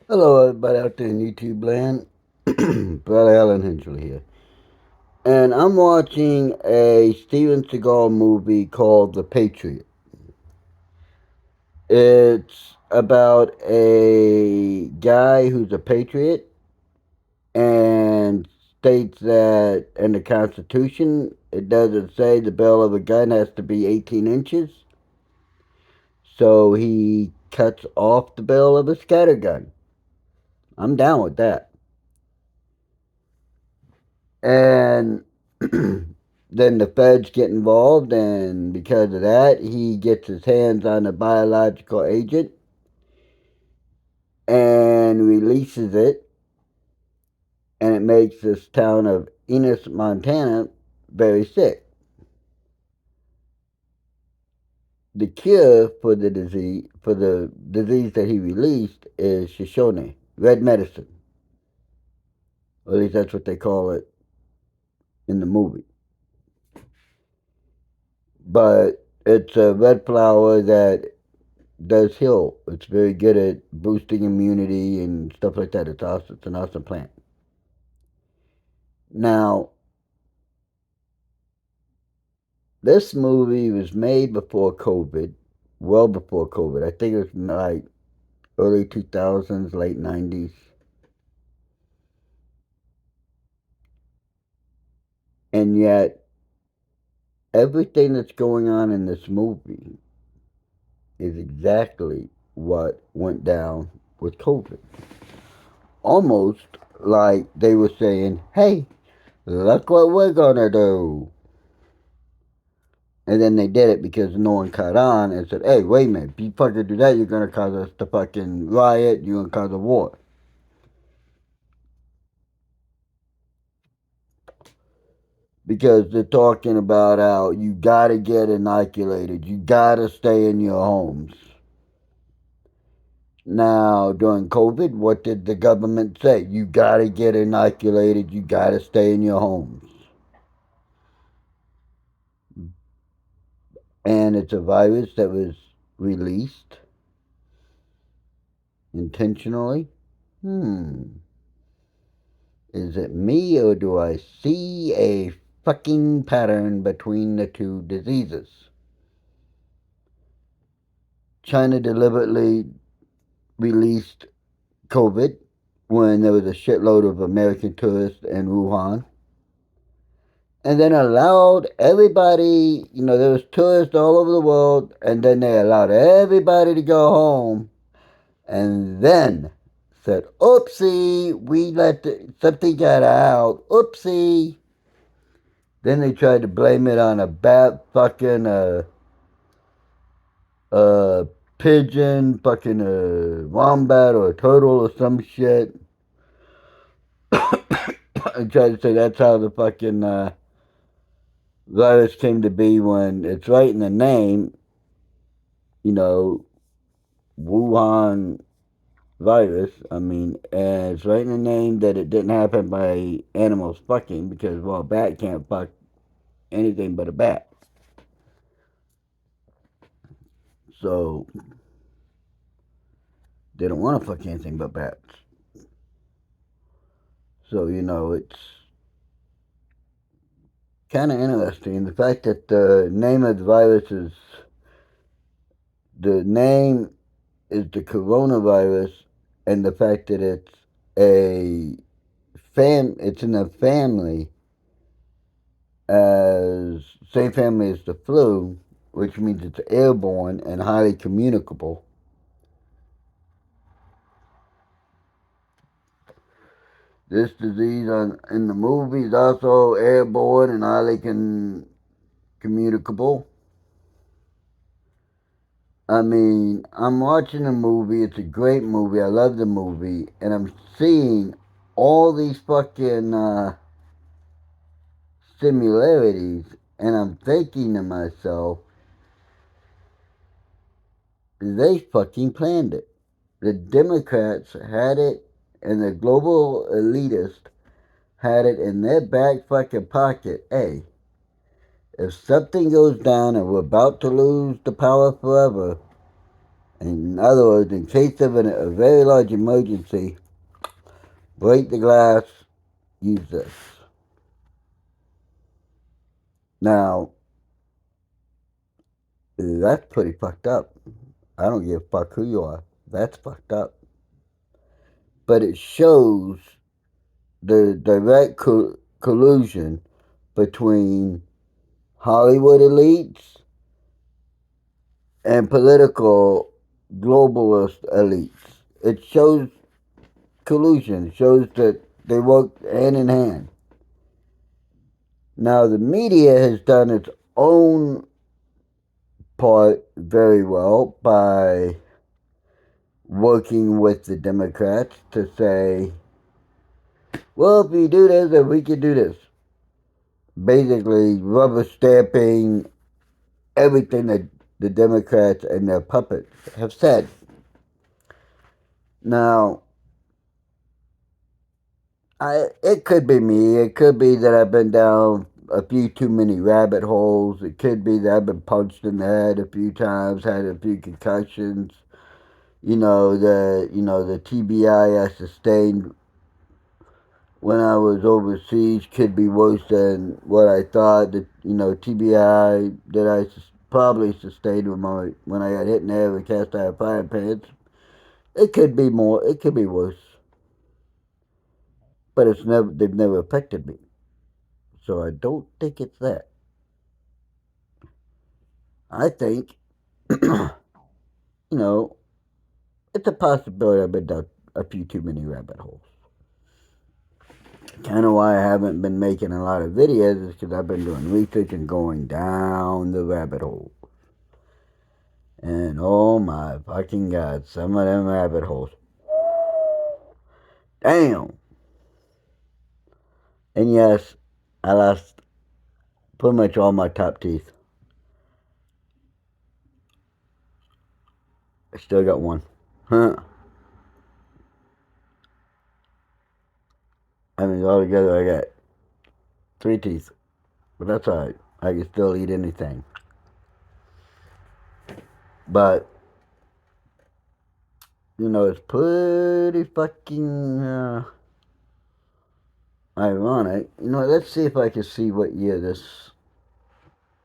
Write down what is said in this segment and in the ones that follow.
Hello, everybody out there in YouTube land. Brother Alan Hensley here. And I'm watching a Steven Seagal movie called The Patriot. It's about a guy who's a patriot and states that in the Constitution it doesn't say the barrel of a gun has to be 18 inches. So he cuts off the barrel of a scattergun. I'm down with that. And then the feds get involved, and because of that, he gets his hands on a biological agent and releases it, and it makes this town of Enos, Montana, very sick. The cure for the disease that he released, is Shoshone, red medicine. Or at least that's what they call it in the movie. But it's a red flower that does heal. It's very good at boosting immunity and stuff like that. It's awesome. It's an awesome plant. Now, this movie was made before COVID, well before COVID. I think it was like early 2000s, late 90s. And yet, everything that's going on in this movie is exactly what went down with COVID. Almost like they were saying, hey, look what we're gonna do. And then they did it because no one caught on and said, hey, wait a minute, if you fucking do that, you're going to cause us to fucking riot, you're going to cause a war. Because they're talking about how you got to get inoculated, you got to stay in your homes. Now, during COVID, what did the government say? You got to get inoculated, you got to stay in your homes. And it's a virus that was released intentionally. Is it me, or do I see a fucking pattern between the two diseases? China deliberately released COVID when there was a shitload of American tourists in Wuhan, and then allowed everybody, there was tourists all over the world, and then they allowed everybody to go home, and then said, oopsie, something got out, oopsie. Then they tried to blame it on a bat, fucking a pigeon, fucking a wombat or a turtle or some shit. And tried to say that's how the fucking virus came to be, when it's right in the name, you know, Wuhan virus. I mean, and it's right in the name that it didn't happen by animals fucking, because, well, a bat can't fuck anything but a bat. So they don't want to fuck anything but bats. So, it's kind of interesting. The fact that the name of the virus is the name is the coronavirus, and the fact that a it's in a family, as same family as the flu, which means it's airborne and highly communicable. This disease in the movie is also airborne and highly communicable. I mean, I'm watching a movie. It's a great movie. I love the movie. And I'm seeing all these fucking similarities. And I'm thinking to myself, they fucking planned it. The Democrats had it, and the global elitists had it in their back fucking pocket. Hey, if something goes down and we're about to lose the power forever, In other words, in case of a very large emergency, break the glass, use this. Now, that's pretty fucked up. I don't give a fuck who you are. That's fucked up. But it shows the direct collusion between Hollywood elites and political globalist elites. It shows collusion. It shows that they work hand in hand. Now, the media has done its own part very well by working with the Democrats to say, well, if you do this, then we can do this. Basically, rubber stamping everything that the Democrats and their puppets have said. Now, it could be me. It could be that I've been down a few too many rabbit holes. It could be that I've been punched in the head a few times, had a few concussions. The TBI I sustained when I was overseas could be worse than what I thought. The TBI that I probably sustained when I got hit in the head with cast iron frying pans. It could be more. It could be worse, but they've never affected me. So I don't think it's that. I think, you know, it's a possibility I've been down a few too many rabbit holes. Kind of why I haven't been making a lot of videos is because I've been doing research and going down the rabbit hole. And oh my fucking god, some of them rabbit holes. Damn! And yes, I lost pretty much all my top teeth. I still got one. Huh. I mean, altogether I got 3 teeth. But that's alright. I can still eat anything. But, it's pretty fucking ironic. Let's see if I can see what year this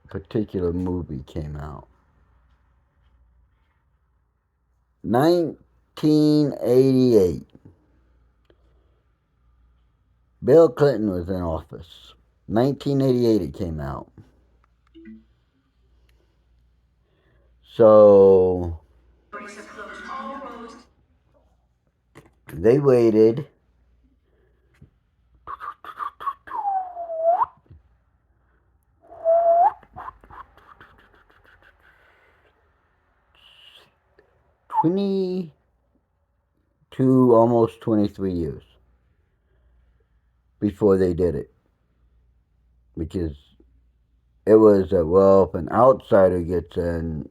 particular movie came out. 1988. Bill Clinton was in office. 1988 it came out. So they waited 22, almost 23 years before they did it. Because it was well, if an outsider gets in,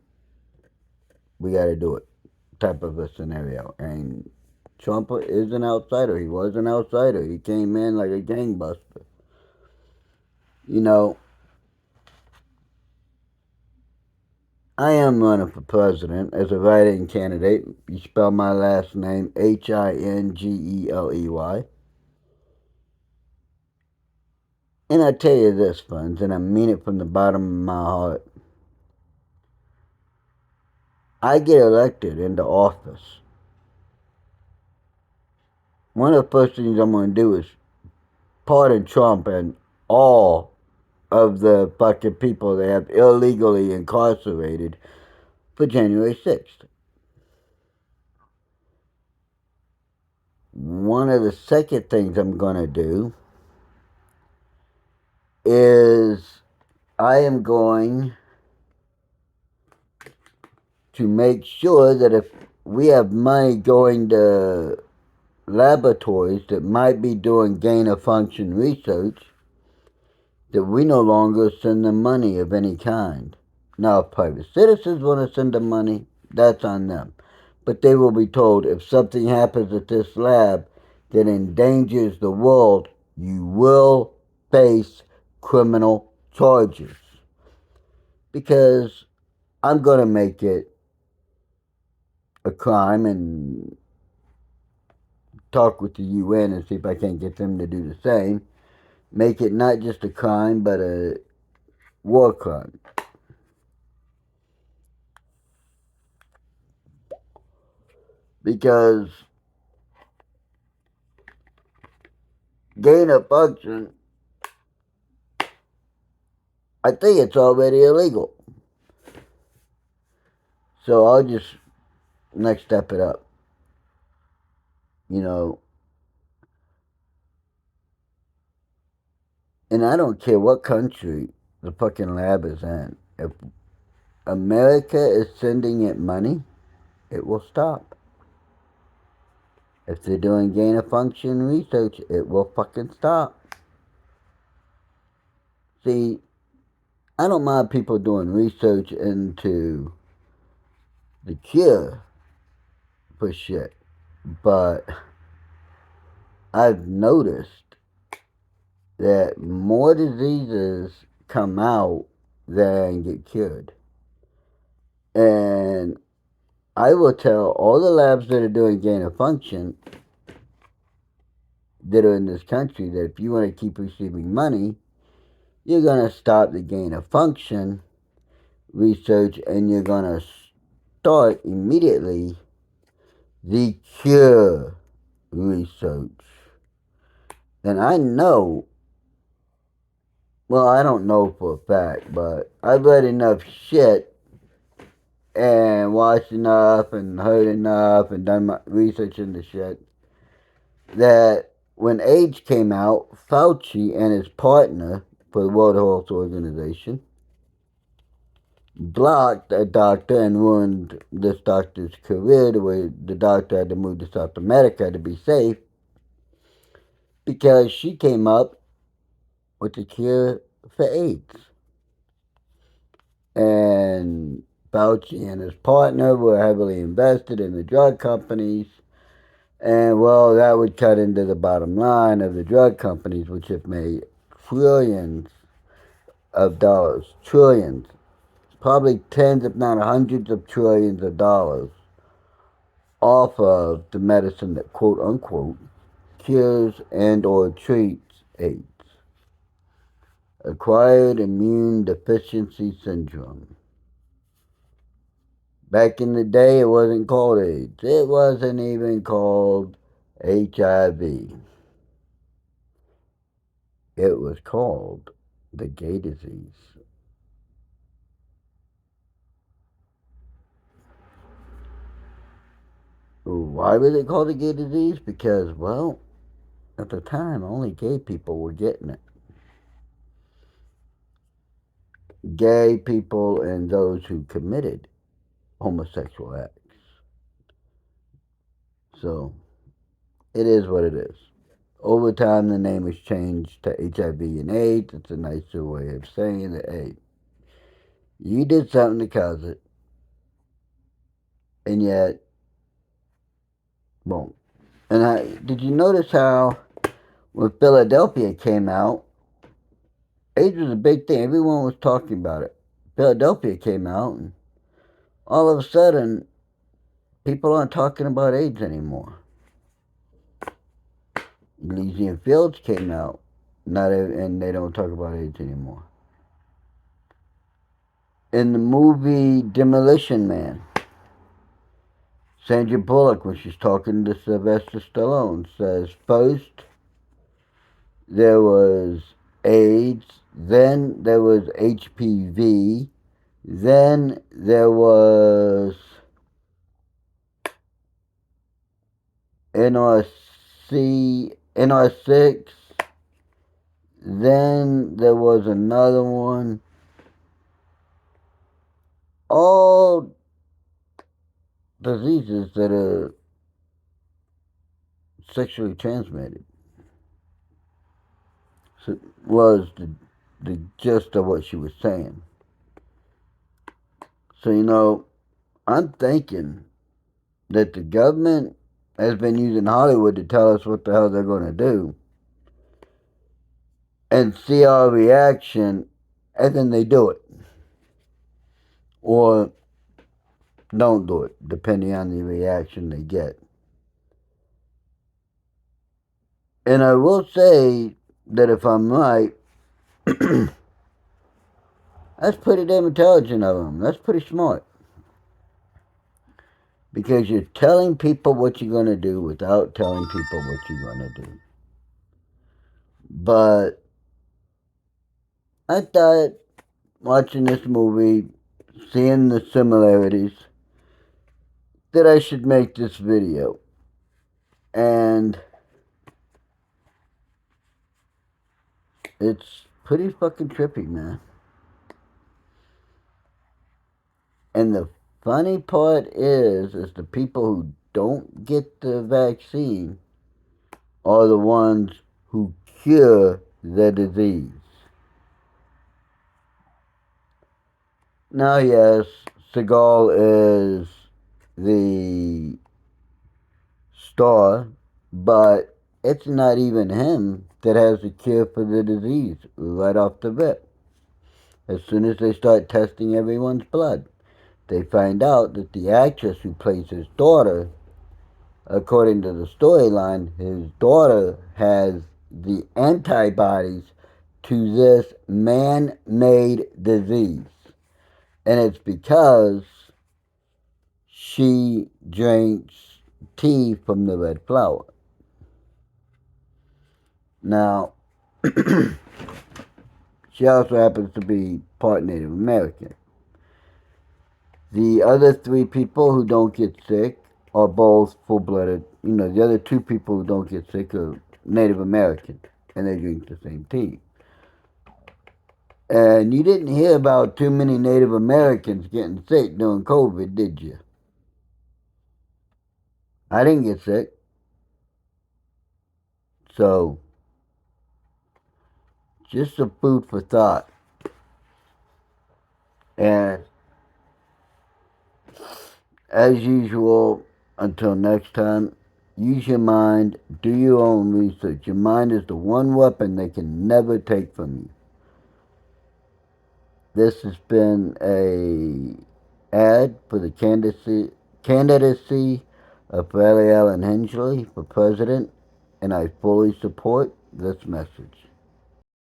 we got to do it type of a scenario. And Trump is an outsider. He was an outsider. He came in like a gangbuster. I am running for president as a write-in candidate. You spell my last name Hingeley. And I tell you this, friends, and I mean it from the bottom of my heart. I get elected into office. One of the first things I'm going to do is pardon Trump and all of the fucking people they have illegally incarcerated for January 6th. One of the second things I'm going to do is I am going to make sure that if we have money going to laboratories that might be doing gain of function research, that we no longer send them money of any kind. Now, if private citizens want to send them money, that's on them. But they will be told if something happens at this lab that endangers the world, you will face criminal charges. Because I'm going to make it a crime and talk with the UN and see if I can't get them to do the same. Make it not just a crime, but a war crime. Because gain of function, I think it's already illegal. So I'll just next step it up. You know, and I don't care what country the fucking lab is in. If America is sending it money, it will stop. If they're doing gain of function research, it will fucking stop. See, I don't mind people doing research into the cure for shit, but I've noticed that more diseases come out than get cured. And I will tell all the labs that are doing gain of function that are in this country that if you want to keep receiving money, you're going to stop the gain of function research and you're going to start immediately the cure research. And I know, well, I don't know for a fact, but I've read enough shit and watched enough and heard enough and done my research into shit that when AIDS came out, Fauci and his partner for the World Health Organization blocked a doctor and ruined this doctor's career the way the doctor had to move to South America to be safe because she came up with the cure for AIDS. And Fauci and his partner were heavily invested in the drug companies. And well, that would cut into the bottom line of the drug companies, which have made trillions of dollars, trillions, probably tens, if not hundreds of trillions of dollars off of the medicine that quote unquote cures and or treats AIDS. Acquired immune deficiency syndrome. Back in the day, it wasn't called AIDS. It wasn't even called HIV. It was called the gay disease. Why was it called the gay disease? Because, well, at the time, only gay people were getting it. Gay people and those who committed homosexual acts. So, it is what it is. Over time, the name has changed to HIV and AIDS. It's a nicer way of saying that, hey, you did something to cause it, and yet, won't. Did you notice how when Philadelphia came out, AIDS was a big thing. Everyone was talking about it. Philadelphia came out, and all of a sudden, people aren't talking about AIDS anymore. Elysian Fields came out, and they don't talk about AIDS anymore. In the movie Demolition Man, Sandra Bullock, when she's talking to Sylvester Stallone, says first there was AIDS, then there was HPV, then there was NR6, then there was another one. All diseases that are sexually transmitted. So was the gist of what she was saying. So, I'm thinking that the government has been using Hollywood to tell us what the hell they're going to do and see our reaction, and then they do it. Or don't do it, depending on the reaction they get. And I will say that if I'm right, that's pretty damn intelligent of them. That's pretty smart. Because you're telling people what you're going to do without telling people what you're going to do. But I thought, watching this movie, seeing the similarities, that I should make this video. And it's pretty fucking trippy, man. And the funny part is the people who don't get the vaccine are the ones who cure the disease. Now, yes, Seagal is the star, but it's not even him that has the cure for the disease right off the bat. As soon as they start testing everyone's blood, they find out that the actress who plays his daughter, according to the storyline, his daughter has the antibodies to this man made disease. And it's because she drinks tea from the red flower. Now, she also happens to be part Native American. The other three people who don't get sick are both full blooded. The other two people who don't get sick are Native American, and they drink the same tea. And you didn't hear about too many Native Americans getting sick during COVID, did you? I didn't get sick. So, just some food for thought. And as usual, until next time, use your mind, do your own research. Your mind is the one weapon they can never take from you. This has been a ad for the candidacy of Bradley Allen Hensley for president, and I fully support this message.